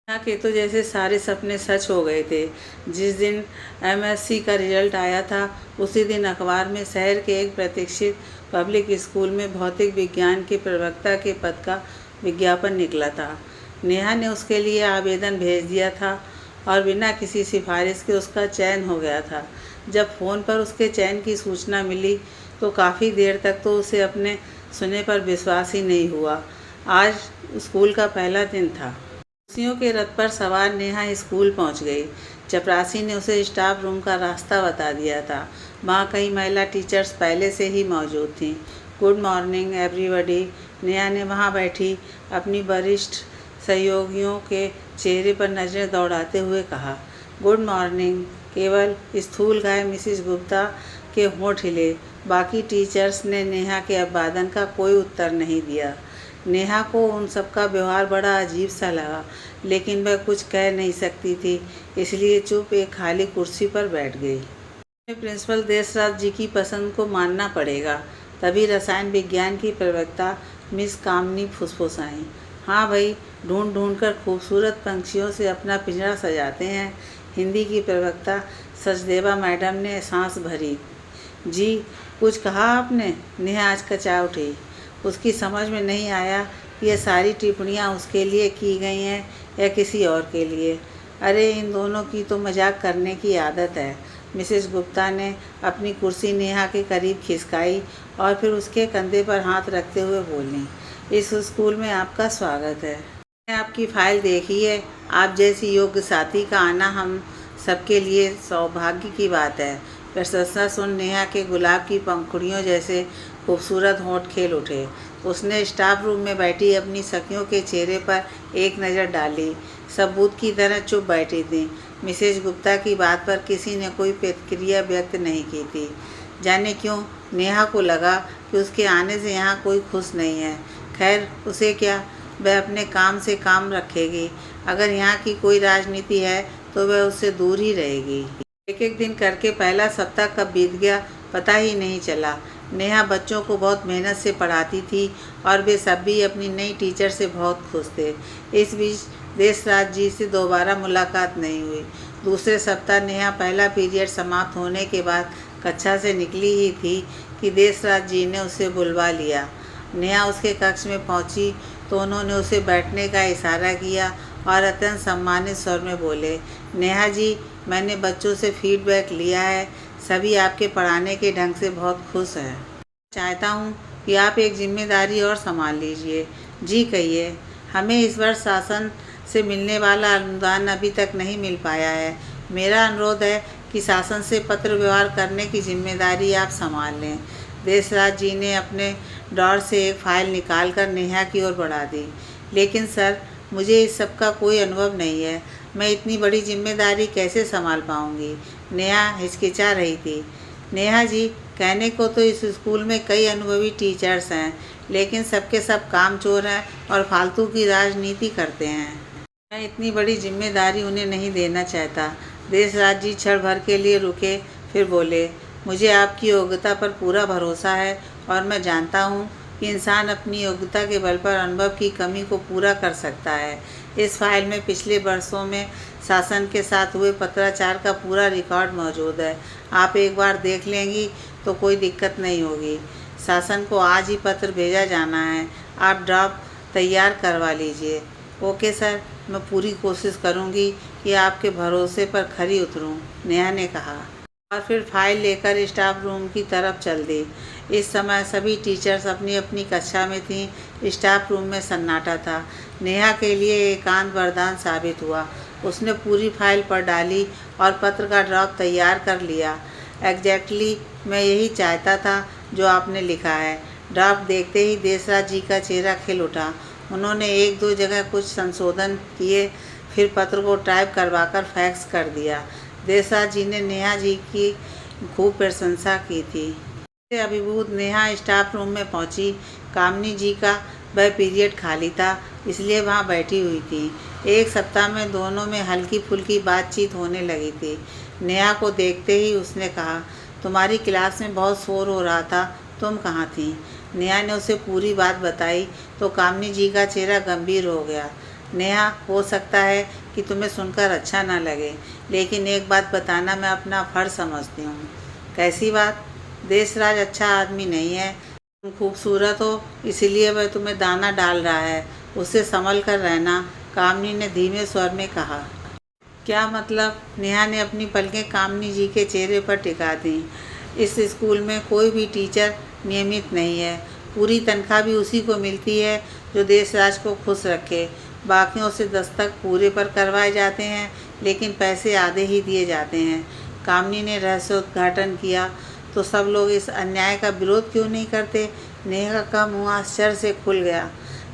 यहाँ के तो जैसे सारे सपने सच हो गए थे। जिस दिन एमएससी का रिजल्ट आया था उसी दिन अखबार में शहर के एक प्रतीक्षित पब्लिक स्कूल में भौतिक विज्ञान के प्रवक्ता के पद का विज्ञापन निकला था। नेहा ने उसके लिए आवेदन भेज दिया था और बिना किसी सिफारिश के उसका चयन हो गया था। जब फ़ोन पर उसके चयन की सूचना मिली तो काफ़ी देर तक तो उसे अपने सुने पर विश्वास ही नहीं हुआ। आज स्कूल का पहला दिन था। खुशियों के रथ पर सवार नेहा स्कूल पहुंच गई। चपरासी ने उसे स्टाफ रूम का रास्ता बता दिया था। वहाँ कई महिला टीचर्स पहले से ही मौजूद थीं। Good morning everybody. नेहा ने वहाँ बैठी अपनी वरिष्ठ सहयोगियों के चेहरे पर नज़रें दौड़ाते हुए कहा, गुड मॉर्निंग। केवल स्थूलकाय मिसिज गुप्ता के होंठ हिले। बाकी टीचर्स ने नेहा के अभिवादन का कोई उत्तर नहीं दिया। नेहा को उन सबका व्यवहार बड़ा अजीब सा लगा, लेकिन वह कुछ कह नहीं सकती थी, इसलिए चुप एक खाली कुर्सी पर बैठ गई। प्रिंसिपल देशराज जी की पसंद को मानना पड़ेगा। तभी रसायन विज्ञान की प्रवक्ता मिस कामनी फुसफुसाईं। हाँ भाई, ढूंढ ढूंढ कर खूबसूरत पंछियों से अपना पिंजरा सजाते हैं। हिंदी की प्रवक्ता सचदेवा मैडम ने सांस भरी। जी, कुछ कहा आपने? नेहा आज कचा उठी। उसकी समझ में नहीं आया कि यह सारी टिप्पणियाँ उसके लिए की गई हैं या किसी और के लिए। अरे, इन दोनों की तो मजाक करने की आदत है। मिसेस गुप्ता ने अपनी कुर्सी नेहा के करीब खिसकाई और फिर उसके कंधे पर हाथ रखते हुए बोली, इस स्कूल में आपका स्वागत है। मैंने आपकी फाइल देखी है। आप जैसी योग्य साथी का आना हम सबके लिए सौभाग्य की बात है। प्रशंसा सुन नेहा के गुलाब की पंखुड़ियों जैसे खूबसूरत होंठ खेल उठे। उसने स्टाफ रूम में बैठी अपनी सखियों के चेहरे पर एक नज़र डाली। सबूत की तरह चुप बैठी थी। मिसेज गुप्ता की बात पर किसी ने कोई प्रतिक्रिया व्यक्त नहीं की थी। जाने क्यों नेहा को लगा कि उसके आने से यहाँ कोई खुश नहीं है। खैर, उसे क्या, वह अपने काम से काम रखेगी। अगर यहाँ की कोई राजनीति है तो वह उससे दूर ही रहेगी। एक एक दिन करके पहला सप्ताह कब बीत गया पता ही नहीं चला। नेहा बच्चों को बहुत मेहनत से पढ़ाती थी और वे सब भी अपनी नई टीचर से बहुत खुश थे। इस बीच देशराज जी से दोबारा मुलाकात नहीं हुई। दूसरे सप्ताह नेहा पहला पीरियड समाप्त होने के बाद कक्षा से निकली ही थी कि देशराज जी ने उसे बुलवा लिया। नेहा उसके कक्ष में पहुंची तो उन्होंने उसे बैठने का इशारा किया और अत्यंत सम्मानित स्वर में बोले, नेहा जी, मैंने बच्चों से फीडबैक लिया है। सभी आपके पढ़ाने के ढंग से बहुत खुश हैं। चाहता हूँ कि आप एक जिम्मेदारी और संभाल लीजिए। जी कहिए। हमें इस वर्ष शासन से मिलने वाला अनुदान अभी तक नहीं मिल पाया है। मेरा अनुरोध है कि शासन से पत्र व्यवहार करने की जिम्मेदारी आप संभाल लें। देशराज जी ने अपने ड्रॉर से एक फाइल निकाल कर नेहा की ओर बढ़ा दी। लेकिन सर, मुझे इस सब का कोई अनुभव नहीं है। मैं इतनी बड़ी जिम्मेदारी कैसे संभाल पाऊंगी? नेहा हिचकिचा रही थी। नेहा जी, कहने को तो इस स्कूल में कई अनुभवी टीचर्स हैं, लेकिन सबके सब कामचोर हैं और फालतू की राजनीति करते हैं। मैं इतनी बड़ी जिम्मेदारी उन्हें नहीं देना चाहता। देशराज जी क्षण भर के लिए रुके, फिर बोले, मुझे आपकी योग्यता पर पूरा भरोसा है और मैं जानता हूँ कि इंसान अपनी योग्यता के बल पर अनुभव की कमी को पूरा कर सकता है। इस फाइल में पिछले वर्षों में शासन के साथ हुए पत्राचार का पूरा रिकॉर्ड मौजूद है। आप एक बार देख लेंगी तो कोई दिक्कत नहीं होगी। शासन को आज ही पत्र भेजा जाना है। आप ड्राफ्ट तैयार करवा लीजिए। ओके सर, मैं पूरी कोशिश करूँगी कि आपके भरोसे पर खरी उतरूँ, नेहा ने कहा और फिर फाइल लेकर स्टाफ रूम की तरफ चल दी। इस समय सभी टीचर्स अपनी अपनी कक्षा में थीं। स्टाफ रूम में सन्नाटा था। नेहा के लिए एकांत वरदान साबित हुआ। उसने पूरी फाइल पढ़ डाली और पत्र का ड्राफ्ट तैयार कर लिया। एग्जैक्टली मैं यही चाहता था जो आपने लिखा है। ड्राफ्ट देखते ही देशराज जी का चेहरा खिल उठा। उन्होंने एक दो जगह कुछ संशोधन किए, फिर पत्र को टाइप करवाकर फैक्स कर दिया। देशराज जी ने नेहा जी की खूब प्रशंसा की थी। अभिभूत नेहा स्टाफ रूम में पहुंची। कामनी जी का वह पीरियड खाली था, इसलिए वहां बैठी हुई थी। एक सप्ताह में दोनों में हल्की फुल्की बातचीत होने लगी थी। नेहा को देखते ही उसने कहा, तुम्हारी क्लास में बहुत शोर हो रहा था, तुम कहाँ थी? नेहा ने उसे पूरी बात बताई तो कामनी जी का चेहरा गंभीर हो गया। नेहा, हो सकता है कि तुम्हें सुनकर अच्छा ना लगे, लेकिन एक बात बताना मैं अपना फर्ज समझती हूँ। कैसी बात? देशराज अच्छा आदमी नहीं है। तुम खूबसूरत हो, इसीलिए वह तुम्हें दाना डाल रहा है। उससे संभल कर रहना, कामनी ने धीमे स्वर में कहा। क्या मतलब? नेहा ने अपनी पलकें कामनी जी के चेहरे पर टिका दी। इस स्कूल में कोई भी टीचर नियमित नहीं है। पूरी तनख्वाह भी उसी को मिलती है जो देशराज को खुश रखे। बाकियों से दस्तक पूरे पर करवाए जाते हैं, लेकिन पैसे आधे ही दिए जाते हैं। कामनी ने रहस्योद्घाटन किया। तो सब लोग इस अन्याय का विरोध क्यों नहीं करते? नेहा का मुँह आश्चर्य से खुल गया।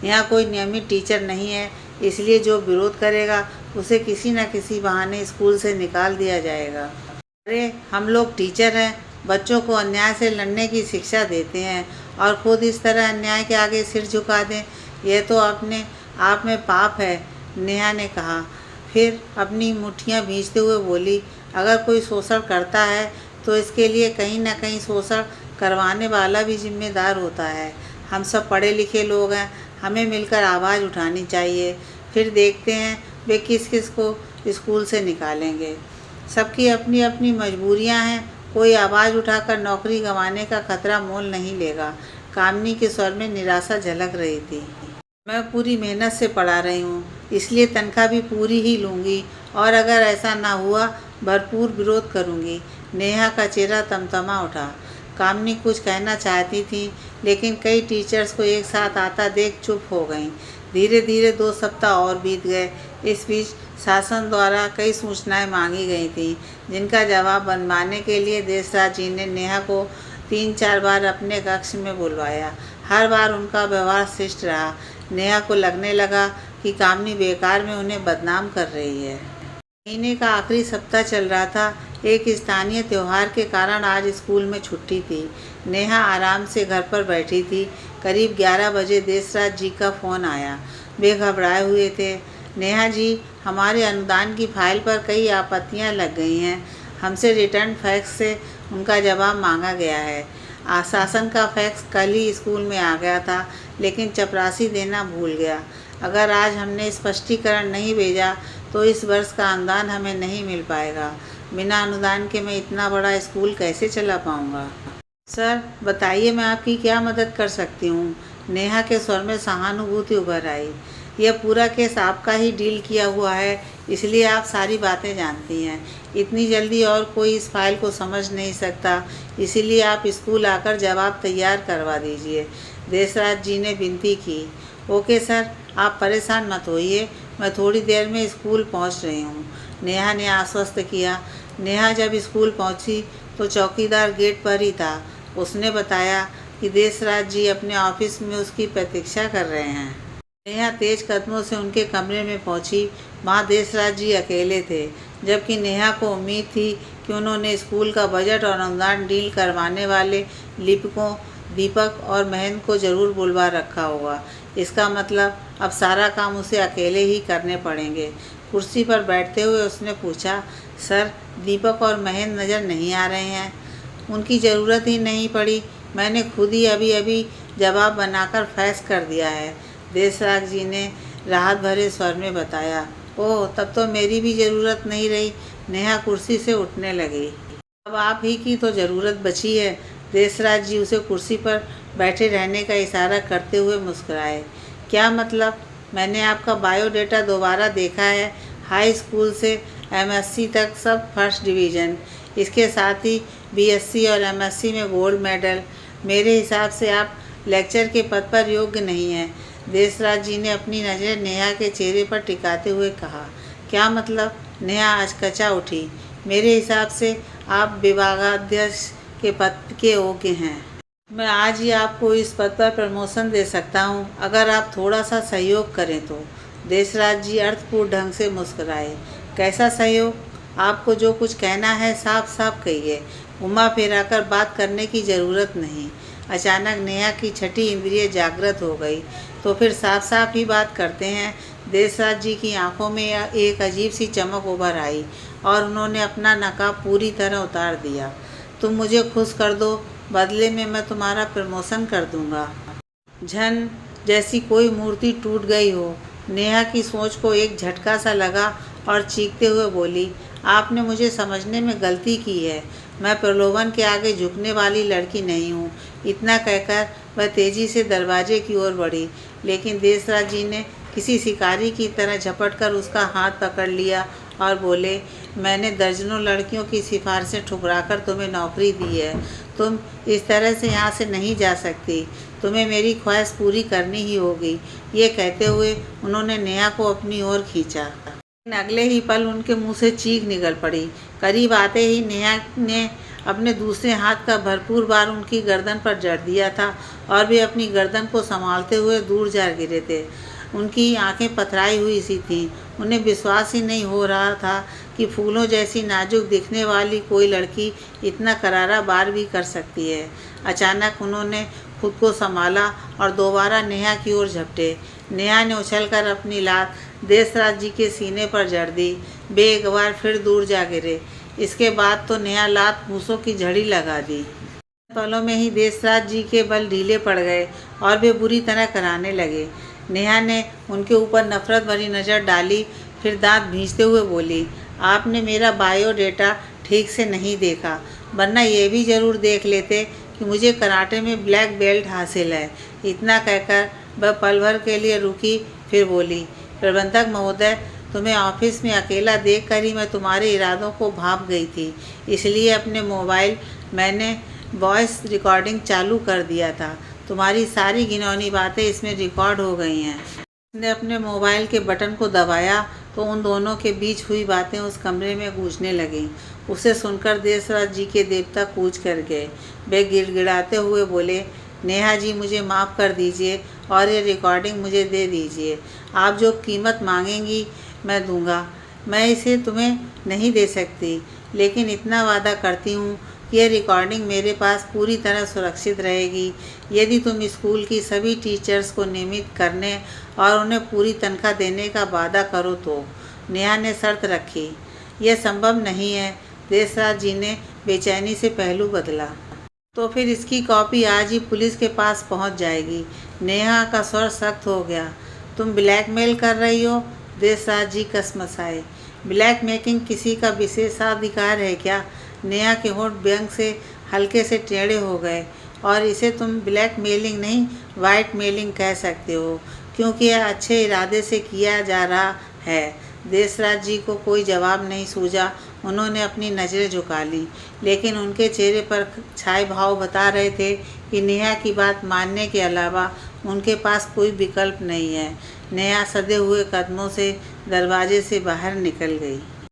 यहाँ कोई नियमित टीचर नहीं है, इसलिए जो विरोध करेगा उसे किसी न किसी बहाने स्कूल से निकाल दिया जाएगा। अरे, हम लोग टीचर हैं, बच्चों को अन्याय से लड़ने की शिक्षा देते हैं और खुद इस तरह अन्याय के आगे सिर झुका दें, यह तो अपने आप में पाप है, नेहा ने कहा। फिर अपनी मुट्ठियाँ भींचते हुए बोली, अगर कोई शोषण करता है तो इसके लिए कहीं ना कहीं शोषण करवाने वाला भी जिम्मेदार होता है। हम सब पढ़े लिखे लोग हैं, हमें मिलकर आवाज़ उठानी चाहिए। फिर देखते हैं वे किस किस को स्कूल से निकालेंगे। सबकी अपनी अपनी मजबूरियां हैं, कोई आवाज़ उठाकर नौकरी गंवाने का खतरा मोल नहीं लेगा। कामनी के स्वर में निराशा झलक रही थी। मैं पूरी मेहनत से पढ़ा रही हूँ, इसलिए तनख्वाह भी पूरी ही लूँगी, और अगर ऐसा ना हुआ भरपूर विरोध करूँगी। नेहा का चेहरा तमतमा उठा। कामनी कुछ कहना चाहती थी, लेकिन कई टीचर्स को एक साथ आता देख चुप हो गईं। धीरे धीरे 2 सप्ताह और बीत गए। इस बीच शासन द्वारा कई सूचनाएं मांगी गई थीं, जिनका जवाब बनवाने के लिए देशराज जी ने नेहा को 3-4 बार अपने कक्ष में बुलवाया। हर बार उनका व्यवहार शिष्ट रहा। नेहा को लगने लगा कि कामनी बेकार में उन्हें बदनाम कर रही है। महीने का आखिरी सप्ताह चल रहा था। एक स्थानीय त्यौहार के कारण आज स्कूल में छुट्टी थी। नेहा आराम से घर पर बैठी थी। करीब 11 बजे देशराज जी का फ़ोन आया। वे घबराए हुए थे। नेहा जी, हमारे अनुदान की फाइल पर कई आपत्तियां लग गई हैं। हमसे रिटर्न फैक्स से उनका जवाब मांगा गया है। आशासन का फैक्स कल ही स्कूल में आ गया था, लेकिन चपरासी देना भूल गया। अगर आज हमने स्पष्टीकरण नहीं भेजा तो इस वर्ष का अनुदान हमें नहीं मिल पाएगा। बिना अनुदान के मैं इतना बड़ा स्कूल कैसे चला पाऊंगा? सर, बताइए मैं आपकी क्या मदद कर सकती हूँ? नेहा के स्वर में सहानुभूति उभर आई। यह पूरा केस आपका ही डील किया हुआ है, इसलिए आप सारी बातें जानती हैं। इतनी जल्दी और कोई इस फाइल को समझ नहीं सकता, इसीलिए आप स्कूल आकर जवाब तैयार करवा दीजिए। देशराज जी ने विनती की। ओके सर, आप परेशान मत होइए, मैं थोड़ी देर में स्कूल पहुंच रही हूं, नेहा ने आश्वस्त किया। नेहा जब स्कूल पहुंची तो चौकीदार गेट पर ही था। उसने बताया कि देशराज जी अपने ऑफिस में उसकी प्रतीक्षा कर रहे हैं। नेहा तेज कदमों से उनके कमरे में पहुंची। वहाँ देशराज जी अकेले थे, जबकि नेहा को उम्मीद थी कि उन्होंने स्कूल का बजट और अनुदान डील करवाने वाले लिपिकों दीपक और महेंद्र को ज़रूर बुलवा रखा होगा। इसका मतलब अब सारा काम उसे अकेले ही करने पड़ेंगे। कुर्सी पर बैठते हुए उसने पूछा, सर, दीपक और महेंद्र नज़र नहीं आ रहे हैं? उनकी ज़रूरत ही नहीं पड़ी, मैंने खुद ही अभी अभी जवाब बनाकर फैक्स कर दिया है, देशराज जी ने राहत भरे स्वर में बताया। ओह, तब तो मेरी भी ज़रूरत नहीं रही। नेहा कुर्सी से उठने लगी। अब आप ही की तो ज़रूरत बची है। देशराज जी उसे कुर्सी पर बैठे रहने का इशारा करते हुए मुस्कुराए। क्या मतलब? मैंने आपका बायोडेटा दोबारा देखा है। हाई स्कूल से एमएससी तक सब फर्स्ट डिवीज़न, इसके साथ ही बीएससी और एमएससी में गोल्ड मेडल। मेरे हिसाब से आप लेक्चर के पद पर योग्य नहीं हैं। देशराज जी ने अपनी नज़र नेहा के चेहरे पर टिकाते हुए कहा। क्या मतलब? नेहा अचकचा उठी। मेरे हिसाब से आप विभागाध्यक्ष के पद के योग्य हैं। मैं आज ही आपको इस पद पर प्रमोशन दे सकता हूं, अगर आप थोड़ा सा सहयोग करें तो। देशराज जी अर्थपूर्ण ढंग से मुस्कुराए। कैसा सहयोग? आपको जो कुछ कहना है साफ साफ कहिए, घुमा फिराकर बात करने की ज़रूरत नहीं। अचानक नेहा की छठी इंद्रिय जागृत हो गई। तो फिर साफ साफ ही बात करते हैं। देशराज जी की आंखों में एक अजीब सी चमक उभर आई और उन्होंने अपना नकाब पूरी तरह उतार दिया। तुम मुझे खुश कर दो, बदले में मैं तुम्हारा प्रमोशन कर दूंगा। झन, जैसी कोई मूर्ति टूट गई हो। नेहा की सोच को एक झटका सा लगा और चीखते हुए बोली, आपने मुझे समझने में गलती की है। मैं प्रलोभन के आगे झुकने वाली लड़की नहीं हूँ। इतना कहकर वह तेजी से दरवाजे की ओर बढ़ी, लेकिन देसराज जी ने किसी शिकारी की तरह झपटकर उसका हाथ पकड़ लिया और बोले, मैंने दर्जनों लड़कियों की सिफारिशें ठुकराकर तुम्हें नौकरी दी है। तुम इस तरह से यहाँ से नहीं जा सकती। तुम्हें मेरी ख्वाहिश पूरी करनी ही होगी। ये कहते हुए उन्होंने नेहा को अपनी ओर खींचा, लेकिन अगले ही पल उनके मुंह से चीख निकल पड़ी। करीब आते ही नेहा ने अपने दूसरे हाथ का भरपूर बार उनकी गर्दन पर जड़ दिया था और वे अपनी गर्दन को संभालते हुए दूर जा गिरे थे। उनकी आंखें पथराई हुई सी थीं। उन्हें विश्वास ही नहीं हो रहा था कि फूलों जैसी नाजुक दिखने वाली कोई लड़की इतना करारा वार भी कर सकती है। अचानक उन्होंने खुद को संभाला और दोबारा नेहा की ओर झपटे। नेहा ने उछलकर अपनी लात देसराज जी के सीने पर जड़ दी। वे एक बार फिर दूर जा गिरे। इसके बाद तो नेहा लात मूसों की झड़ी लगा दी। पलों में ही देसराज जी के बल ढीले पड़ गए और वे बुरी तरह कराने लगे। नेहा ने उनके ऊपर नफरत भरी नज़र डाली, फिर दांत भींचते हुए बोली, आपने मेरा बायोडेटा ठीक से नहीं देखा, वरना ये भी ज़रूर देख लेते कि मुझे कराटे में ब्लैक बेल्ट हासिल है। इतना कहकर वह पल भर के लिए रुकी, फिर बोली, प्रबंधक महोदय, तुम्हें ऑफिस में अकेला देखकर ही मैं तुम्हारे इरादों को भांप गई थी। इसलिए अपने मोबाइल मैंने वॉइस रिकॉर्डिंग चालू कर दिया था। तुम्हारी सारी घिनौनी बातें इसमें रिकॉर्ड हो गई हैं। उसने अपने मोबाइल के बटन को दबाया तो उन दोनों के बीच हुई बातें उस कमरे में गूंजने लगीं। उसे सुनकर देसराज जी के देवता कूच कर गए। वे गिड़गिड़ाते हुए बोले, नेहा जी, मुझे माफ़ कर दीजिए और ये रिकॉर्डिंग मुझे दे दीजिए। आप जो कीमत मांगेंगी मैं दूंगा। मैं इसे तुम्हें नहीं दे सकती, लेकिन इतना वादा करती हूँ कि यह रिकॉर्डिंग मेरे पास पूरी तरह सुरक्षित रहेगी। यदि तुम स्कूल की सभी टीचर्स को नियमित करने और उन्हें पूरी तनख्वाह देने का वादा करो तो। नेहा ने शर्त रखी। यह संभव नहीं है। देसराज जी ने बेचैनी से पहलू बदला। तो फिर इसकी कॉपी आज ही पुलिस के पास पहुंच जाएगी। नेहा का स्वर सख्त हो गया। तुम ब्लैकमेल कर रही हो? देसराज जी कसमसाए। ब्लैकमेलिंग किसी का विशेषाधिकार है क्या? नेहा के होंठ व्यंग से हल्के से टेढ़े हो गए। और इसे तुम ब्लैकमेलिंग नहीं, वाइट मेलिंग कह सकते हो, क्योंकि यह अच्छे इरादे से किया जा रहा है। देसराज जी को कोई जवाब नहीं सूझा। उन्होंने अपनी नज़रें झुका लीं, लेकिन उनके चेहरे पर छाए भाव बता रहे थे कि नेहा की बात मानने के अलावा उनके पास कोई विकल्प नहीं है। नेहा सधे हुए कदमों से दरवाजे से बाहर निकल गई।